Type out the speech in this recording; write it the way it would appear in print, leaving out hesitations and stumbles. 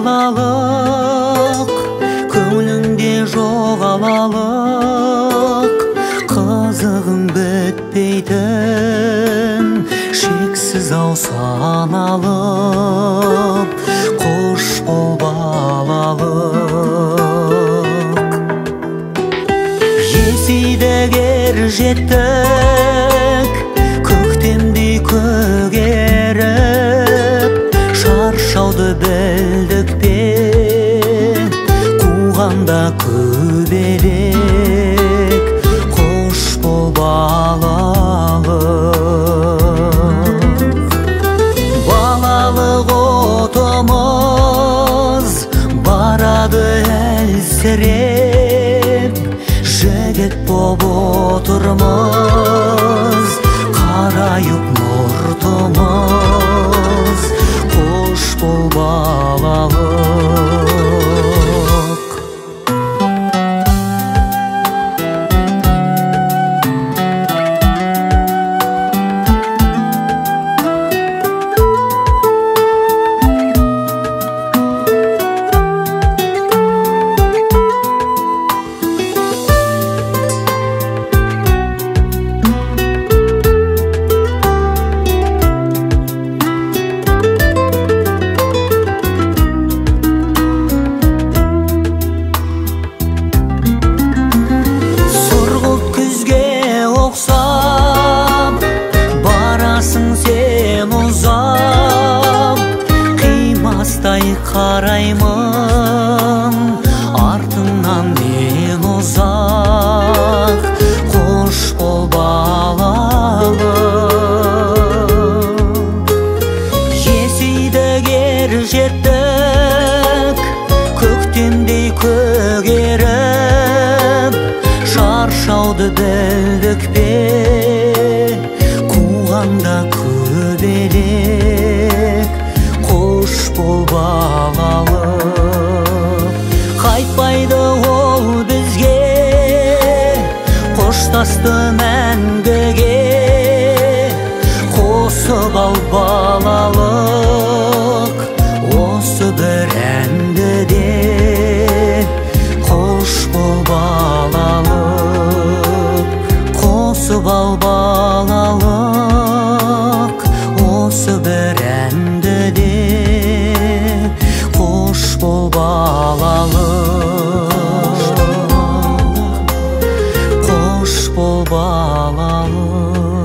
балалық, көңіліңде жоғалалық, қызығың бітпейтін шексіз ау саналып, қош бол балалық. Есейдік ер жеттік, көктемдей көгеріп, шаршауды білдік пе, қуғанда көбелек, қош бол балалық. Балалық отымыз барады әлсіреп, жігіт боп отырмыз, қарайып мұртымыз, қош бол балалық. Сен ұзап, қимастай қараймын, артыңнан мен ұзақ, қош бол балалық. Есейдік ер жеттік, көктемдей көгеріп, шаршауды білдік пе, қуғанда көбелек, қош бол балалық. Қайтпайды ол бізге, қоштасты мәңгіге, қосып ал балалық, осы бір әңгіде, қош бол балалық. Қосып ал балалық, осы бір әңгіде, қош бол балалық, қош бол балалық.